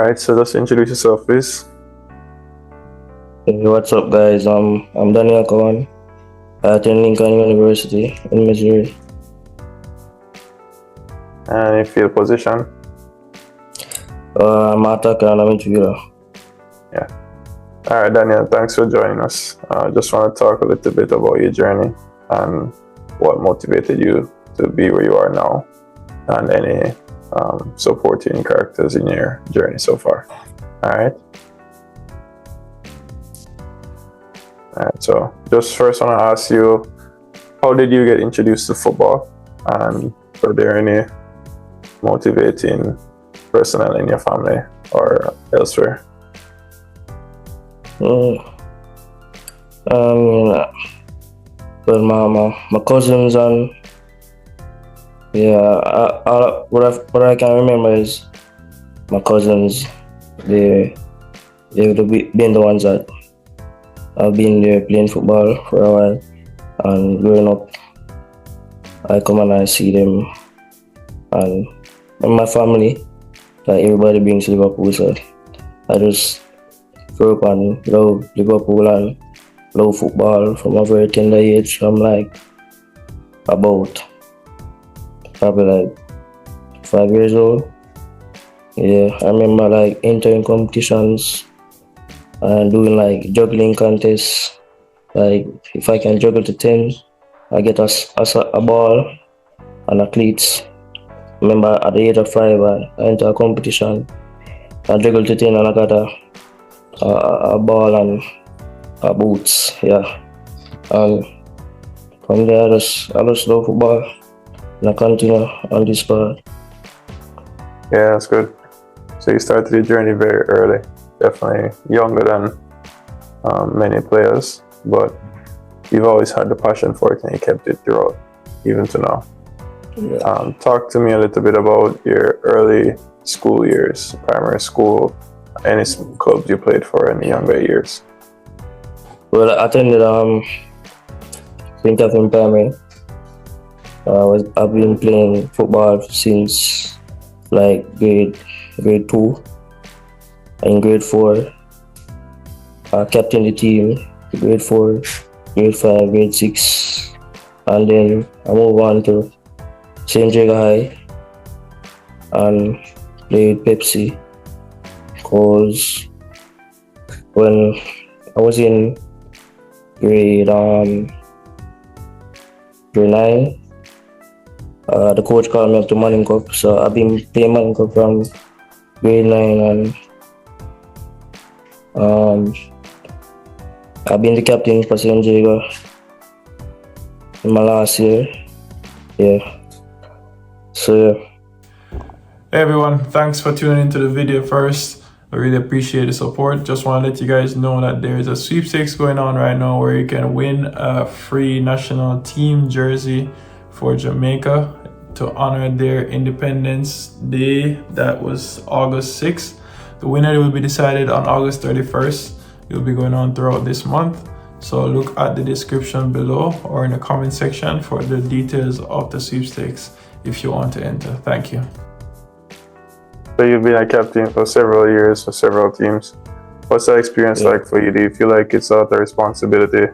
Alright, so just introduce yourself, please. Hey, what's up, guys? I'm Daniel Cowan. I attend Lincoln University in Missouri. And your field position. I'm an attacker and I'm a midfielder. Yeah. Alright, Daniel, thanks for joining us. Just want to talk a little bit about your journey and what motivated you to be where you are now, and any supporting characters in your journey so far. Alright. Alright, so just first want to ask you, how did you get introduced to football? And were there any motivating personnel in your family or elsewhere? Well, my cousins and what I can remember is my cousins. They've been the ones that I've been there playing football for a while, and growing up, I come and I see them, and my family, like everybody brings Liverpool, so I just grew up and love Liverpool and love football from a very tender age. I'm like about probably like 5 years old. Yeah, I remember like entering competitions and doing like juggling contests. Like if I can juggle to 10, I get a ball and a cleats. Remember at the age of 5, I entered a competition. I juggled to 10 and I got a ball and boots. Yeah, and from there I just love football and I continue on this path. Yeah, that's good. So you started your journey very early, definitely younger than many players, but you've always had the passion for it and you kept it throughout, even to now. Yeah. Talk to me a little bit about your early school years, primary school, any clubs you played for in the younger years. Well, I attended St. Catherine Primary. I've been playing football since like grade 2. In grade 4, I captained the team. Grade 4, grade 5, grade 6, and then I moved on to St. Jago High and played Pepsi. Because when I was in grade 9, the coach called me up to Manning Cup, so I've been playing Manning Cup from grade 9, and I've been the captain for St. Jago in my last year. Yeah. So yeah. Hey everyone, thanks for tuning into the video first. I really appreciate the support. Just want to let you guys know that there is a sweepstakes going on right now where you can win a free national team jersey for Jamaica to honor their Independence Day. That was August 6th. The winner will be decided on August 31st. It will be going on throughout this month. So look at the description below or in the comment section for the details of the sweepstakes if you want to enter. Thank you. So you've been a captain for several years for several teams. What's that experience like for you? Do you feel like it's a lot of responsibility?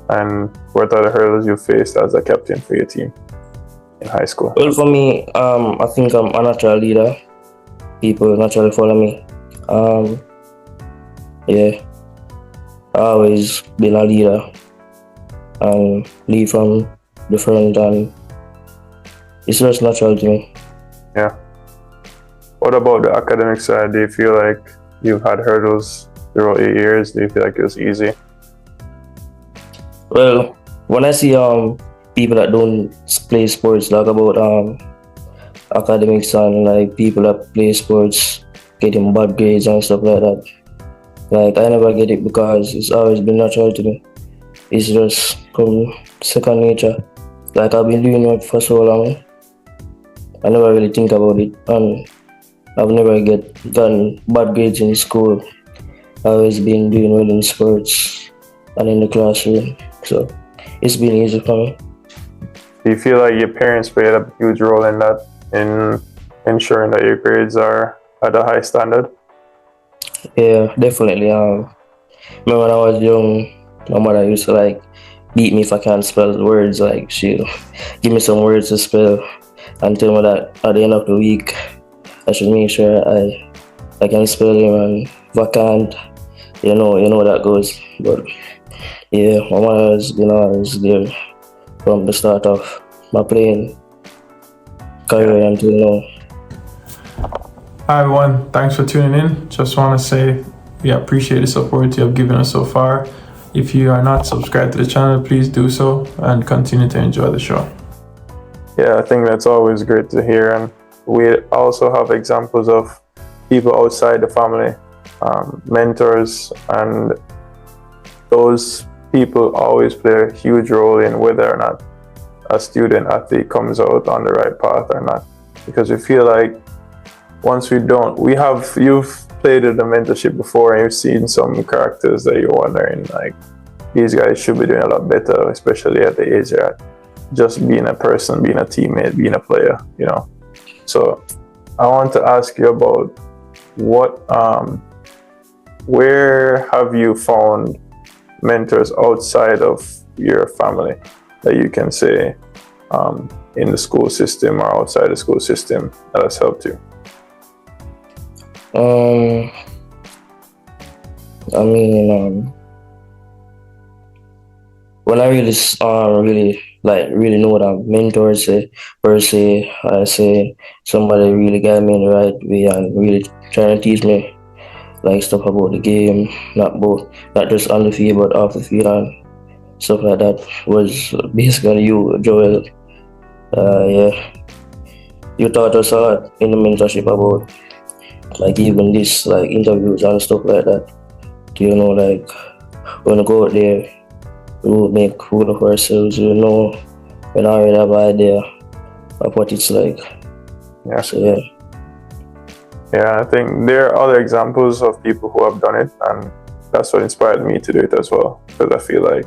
And what are the hurdles you faced as a captain for your team in high school? Well, for me, I think I'm a natural leader. People naturally follow me. Yeah, I always been a leader and lead from the front, and it's just natural to me. Yeah. What about the academic side? Do you feel like you've had hurdles throughout your years? Do you feel like it was easy? Well, when I see people that don't play sports talk about academics and like people that play sports getting bad grades and stuff like that, like I never get it because it's always been natural to me. It's just come second nature. Like I've been doing it for so long, I never really think about it, and I've never gotten bad grades in school. I've always been doing well in sports and in the classroom, so it's been easy for me. Do you feel like your parents played a huge role in that, in ensuring that your grades are at a high standard? Yeah, definitely. Remember when I was young, my mother used to like beat me if I can't spell the words. Like she'll give me some words to spell and tell me that at the end of the week I should make sure I can spell them, and if I can't, you know that goes. But yeah, my mother has been always there from the start of my playing career until now. Hi everyone, thanks for tuning in. Just want to say we appreciate the support you have given us so far. If you are not subscribed to the channel, please do so and continue to enjoy the show. Yeah, I think that's always great to hear. And we also have examples of people outside the family, mentors, and those people always play a huge role in whether or not a student athlete comes out on the right path or not. Because we feel like once you've played in the mentorship before and you've seen some characters that you're wondering, like, these guys should be doing a lot better, especially at the age they're at. Just being a person, being a teammate, being a player, So I want to ask you about where have you found mentors outside of your family that you can say in the school system or outside the school system that has helped you? I mean, when I really know what a mentor say per se, I say somebody really guide me in the right way and really trying to teach me like stuff about the game, not just on the field but off the field and stuff like that was basically you, Joel. Yeah, you taught us a lot in the mentorship about like even this like interviews and stuff like that. Like when we go out there, we will make food of ourselves. We already have an idea of what it's like. Yeah. So yeah. Yeah, I think there are other examples of people who have done it, and that's what inspired me to do it as well, because I feel like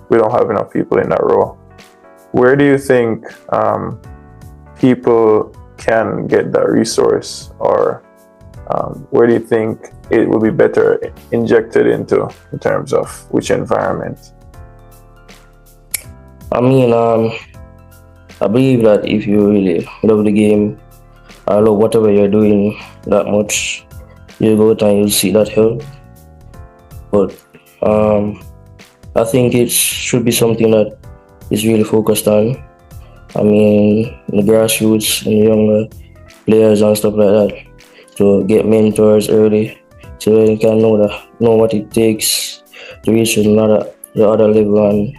we don't have enough people in that role. Where do you think people can get that resource, or where do you think it would be better injected into in terms of which environment? I mean, I believe that if you really love the game, I love whatever you're doing that much, you go out and you'll see that help. But I think it should be something that is really focused on. I mean, the grassroots and younger players and stuff like that, to get mentors early, so they can know what it takes to reach the other level and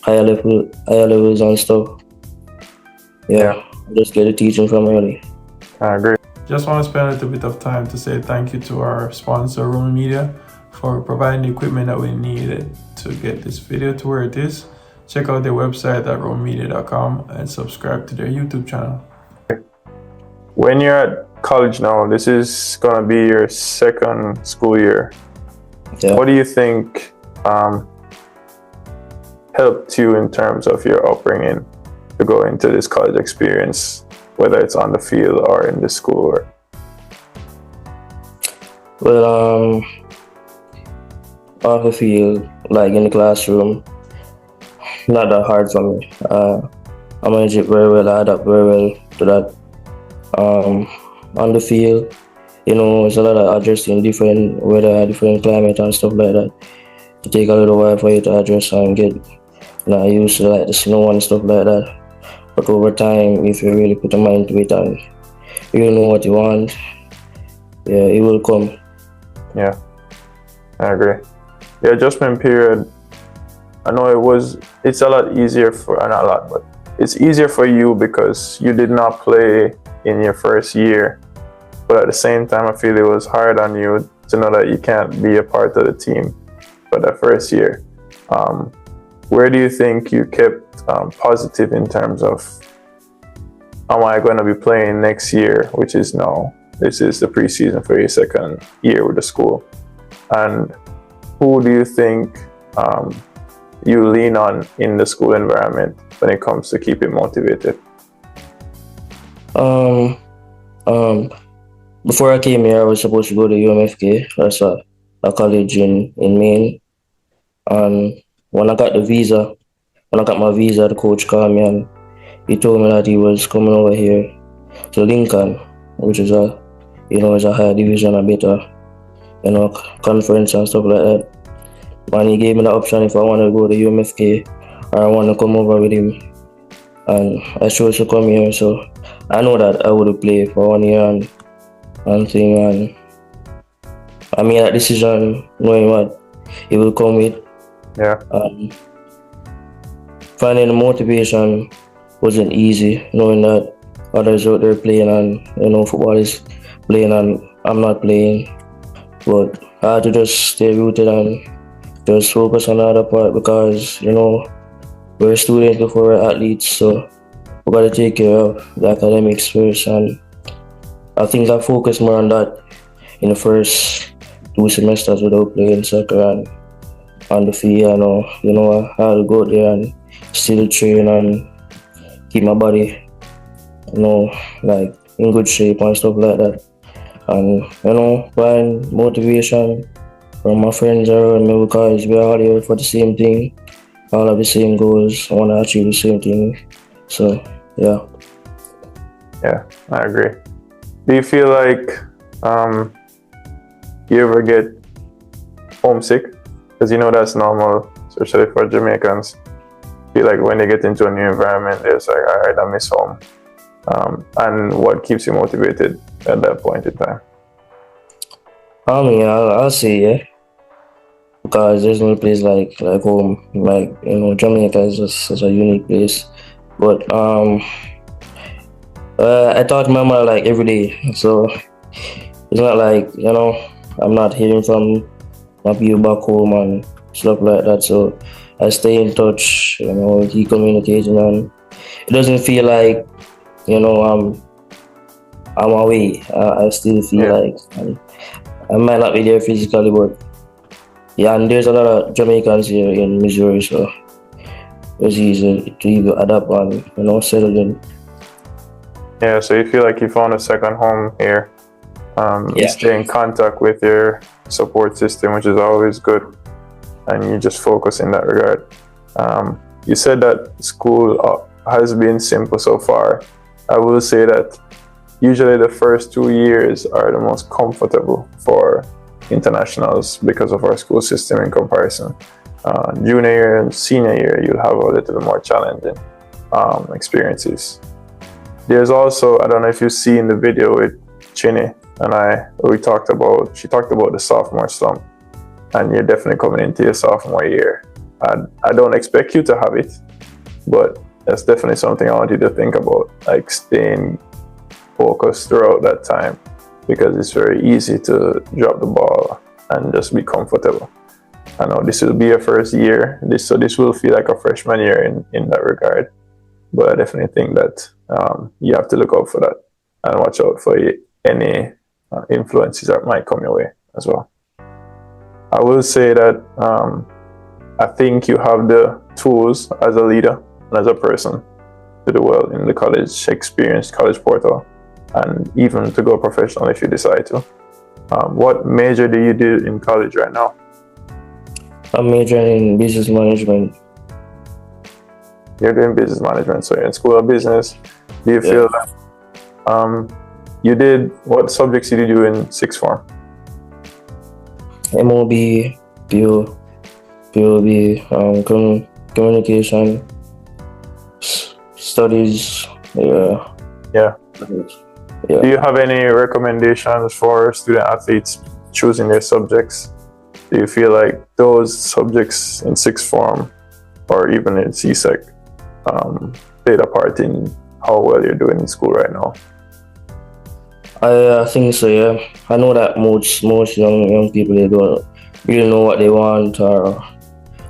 higher levels and stuff. Yeah. Just get the teaching from early. I agree. Just want to spend a little bit of time to say thank you to our sponsor, Roman Media, for providing the equipment that we needed to get this video to where it is. Check out their website at romanmedia.com and subscribe to their YouTube channel. When you're at college now, this is going to be your second school year. Yeah. What do you think helped you in terms of your upbringing to go into this college experience, whether it's on the field or in the school? Well, off the field, like in the classroom, not that hard for me. I manage it very well. I adapt very well to that. On the field, it's a lot of adjusting different weather, different climate and stuff like that. It take a little while for you to adjust and get used to like the snow and stuff like that. But over time, if you really put a mind to it and you know what you want, yeah, it will come. Yeah, I agree. The adjustment period, I know it's a lot easier not a lot, but it's easier for you because you did not play in your first year. But at the same time, I feel it was hard on you to know that you can't be a part of the team for that first year. Where do you think you kept positive in terms of, am I going to be playing next year, which is now, this is the preseason for your second year with the school? And who do you think you lean on in the school environment when it comes to keeping motivated? before I came here, I was supposed to go to UMFK. That's a college in Maine. And when I got the visa, when I got my visa, the coach called me and he told me that he was coming over here to Lincoln, which is is a higher division, a better, conference and stuff like that. And he gave me the option if I wanted to go to UMFK or I want to come over with him. And I chose to come here, so I know that I would play for 1 year and thing, and I made that decision knowing what it will come with. Yeah. Finding the motivation wasn't easy, knowing that others out there playing and football is playing and I'm not playing. But I had to just stay rooted and just focus on the other part because we're students before we're athletes, so we gotta take care of the academics first. And I think I focused more on that in the first 2 semesters without playing soccer and on the field. I had to go there and still train and keep my body, like in good shape and stuff like that. And find motivation from my friends around me because we're all here for the same thing, all have the same goals, want to achieve the same thing. So yeah. Yeah, I agree. Do you feel like you ever get homesick? Because that's normal, especially for Jamaicans. Feel like when they get into a new environment, they're just like, all right, I miss home. And what keeps you motivated at that point in time? I mean, I'll say yeah, because there's no place like home. Like Jamaica is just such a unique place. But I talk to my mother like every day, so it's not like I'm not hearing from my people back home and stuff like that. So I stay in touch, keep communicating, and it doesn't feel like I'm away. I still feel like I might not be there physically, but yeah, and there's a lot of Jamaicans here in Missouri, so it's easy to even adapt and settle in. Yeah, so you feel like you found a second home here. You stay in contact with your support system, which is always good, and you just focus in that regard. You said that school has been simple so far. I will say that usually the first 2 years are the most comfortable for internationals because of our school system in comparison. Junior year and senior year, you'll have a little more challenging experiences. There's also, I don't know if you see in the video with Chinny and she talked about the sophomore slump, and you're definitely coming into your sophomore year. I don't expect you to have it, but that's definitely something I want you to think about, like staying focused throughout that time, because it's very easy to drop the ball and just be comfortable. I know this will be your first year, so this will feel like a freshman year in that regard, but I definitely think that you have to look out for that and watch out for any influences that might come your way as well. I will say that I think you have the tools as a leader and as a person to do well in the college experience, college portal, and even to go professional if you decide to. What major do you do in college right now? I'm majoring in business management. You're doing business management, so you're in school of business. Do you feel that what subjects did you do in sixth form? MOB, POB, communication, studies. Yeah. Do you have any recommendations for student athletes choosing their subjects? Do you feel like those subjects in sixth form or even in CSEC played a part in how well you're doing in school right now? I think so, yeah. I know that most young people, they don't really know what they want or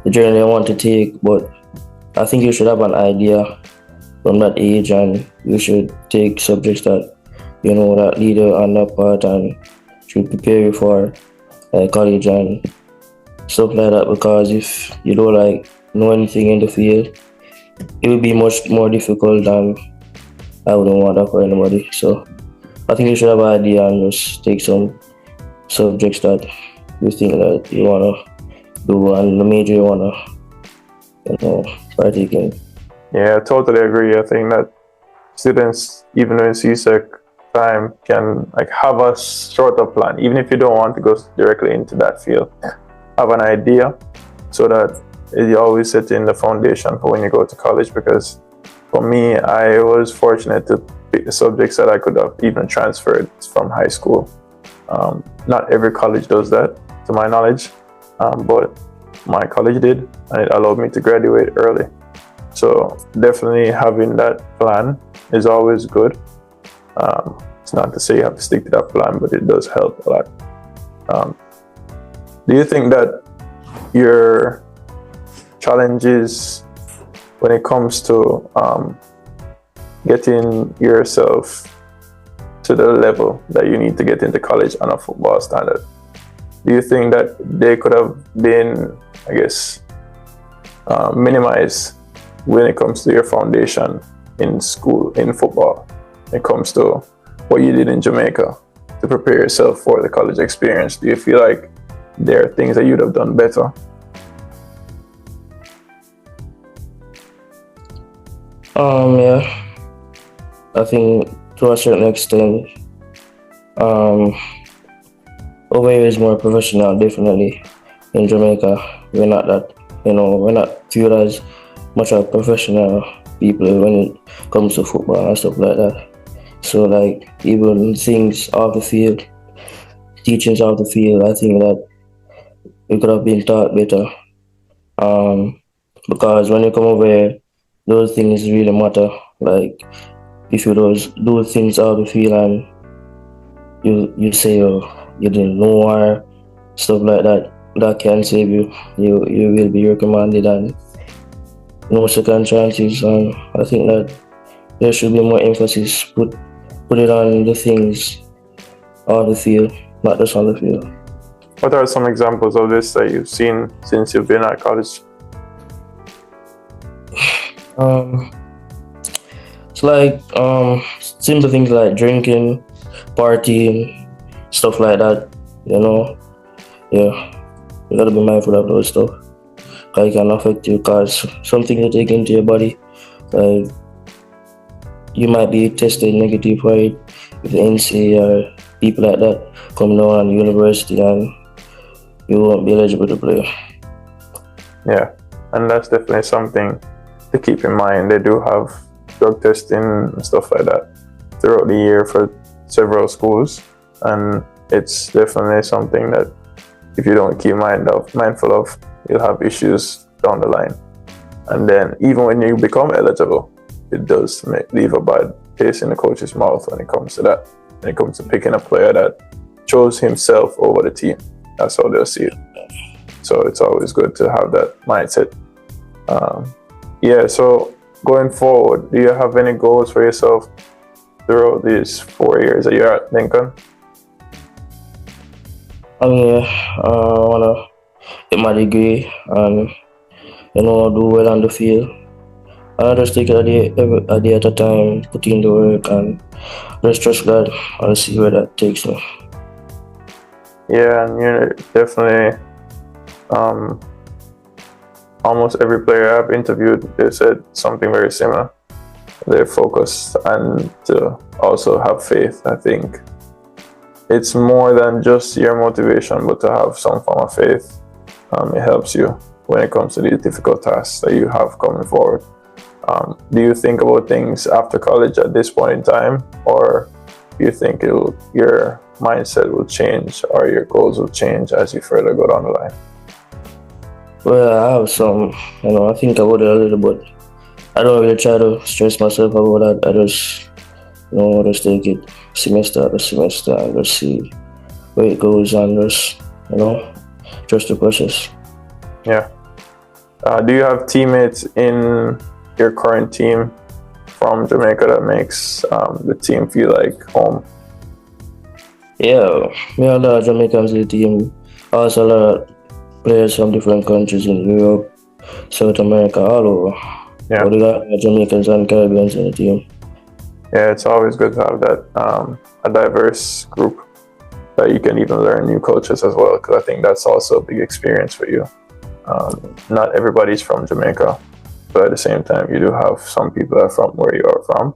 the journey they want to take, but I think you should have an idea from that age, and you should take subjects that that lead you on that path and should prepare you for college and stuff like that, because if you don't know anything in the field, it will be much more difficult, and I wouldn't want that for anybody. So I think you should have an idea and just take some subjects that you think that you wanna do and the major you wanna, partake in. Yeah, I totally agree. I think that students, even in CSEC time, can like have a shorter plan, even if you don't want to go directly into that field. Have an idea so that you always set in the foundation for when you go to college. Because for me, I was fortunate to pick the subjects that I could have even transferred from high school. Not every college does that, to my knowledge, but my college did, and it allowed me to graduate early. So definitely having that plan is always good. It's not to say you have to stick to that plan, but it does help a lot. Do you think that your challenges when it comes to getting yourself to the level that you need to get into college on a football standard, do you think that they could have been, I guess, minimized when it comes to your foundation in school, in football, when it comes to what you did in Jamaica to prepare yourself for the college experience? Do you feel like there are things that you'd have done better? Yeah, I think to a certain extent, over here is more professional, definitely. In Jamaica, we're not that, we're not viewed as much of professional people when it comes to football and stuff like that. So, like, even things off the field, teachings off the field, I think that we could have been taught better. Because when you come over here, those things really matter. Like, if you do things out of the field and you say you didn't know or stuff like that, that can save you. You will be recommended and no second chances. And I think that there should be more emphasis put it on the things on the field, not just on the field. What are some examples of this that you've seen since you've been at college? It's like simple things like drinking, partying, stuff like that. Yeah, you gotta be mindful of those stuff. Cause it can affect you. Cause something you take into your body, like you might be tested negative for it with the NCA or people like that coming down on the university, and you won't be eligible to play. Yeah, and that's definitely something to keep in mind. They do have drug testing and stuff like that throughout the year for several schools, and it's definitely something that if you don't keep mindful of, you'll have issues down the line. And then even when you become eligible, it does leave a bad taste in the coach's mouth when it comes to that. When it comes to picking a player that chose himself over the team, that's how they'll see it. So it's always good to have that mindset. So going forward, do you have any goals for yourself throughout these 4 years that you're at Lincoln? I wanna get my degree and do well on the field. I just take it a day at a time, put in the work, and just trust God and see where that takes me. Yeah, and you're definitely almost every player I've interviewed, they said something very similar. They're focused and to also have faith. I think it's more than just your motivation, but to have some form of faith. It helps you when it comes to these difficult tasks that you have coming forward. Do you think about things after college at this point in time, or do you think your mindset will change or your goals will change as you further go down the line? Well, I have some, I think about it a little bit. I don't really try to stress myself about that. I just, just take it semester after semester and just see where it goes and just, trust the process. Yeah. Do you have teammates in your current team from Jamaica that makes the team feel like home? Yeah, we have a lot of Jamaicans in the team. Also a lot of players from different countries in Europe, South America, all over. Yeah. But we got Jamaicans and Caribbeans in the team. Yeah, it's always good to have that a diverse group that you can even learn new cultures as well, because I think that's also a big experience for you. Not everybody's from Jamaica, but at the same time, you do have some people that are from where you are from,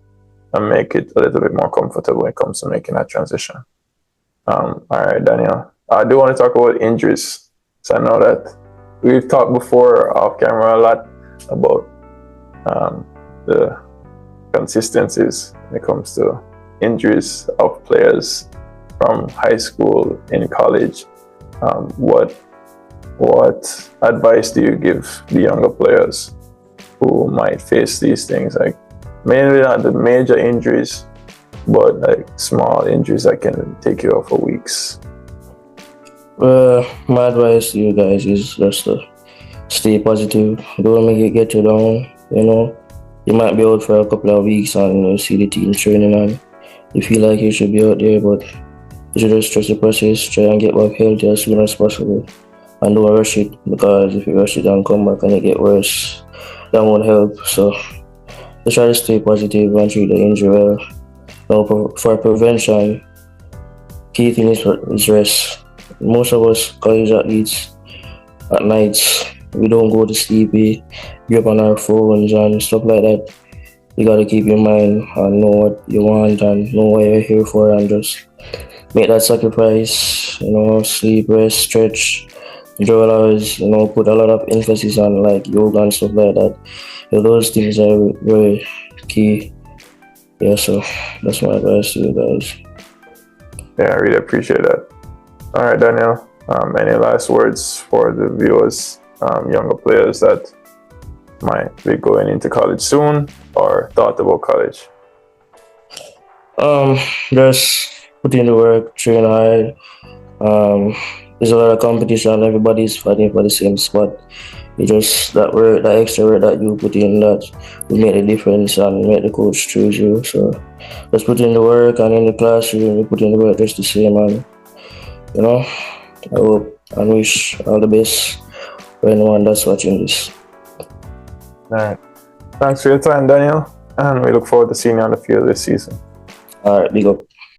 and make it a little bit more comfortable when it comes to making that transition. All right, Daniel. I do want to talk about injuries. So I know that we've talked before off camera a lot about the consistencies when it comes to injuries of players from high school in college. What advice do you give the younger players who might face these things, like mainly not the major injuries, but like small injuries that can take you out for weeks? My advice to you guys is just to stay positive. Don't make it get you down. You might be out for a couple of weeks and you see the team training and you feel like you should be out there, but you should just trust the process, try and get back healthy as soon as possible. And don't rush it, because if you rush it and come back and it get worse, that won't help. So just try to stay positive and treat the injury well. Now, for prevention, key thing is rest. Most of us college athletes at nights, we don't go to sleep, we be up on our phones and stuff like that. You gotta keep your mind and know what you want and know what you're here for, and just make that sacrifice. Sleep, rest, stretch, enjoy hours. Put a lot of emphasis on like yoga and stuff like that. Those things are very key. Yeah, so that's my advice to you guys. Yeah, I really appreciate that. All right, Daniel. Any last words for the viewers, younger players that might be going into college soon or thought about college? Just put in the work, train hard. There's a lot of competition. Everybody's fighting for the same spot. It's just that work, that extra work that you put in, that will make the difference and make the coach choose you. So just put in the work, and in the classroom, you put in the work just the same. And I hope and wish all the best for anyone that's watching this. All right. Thanks for your time, Daniel, and we look forward to seeing you on the field this season. All right, big up.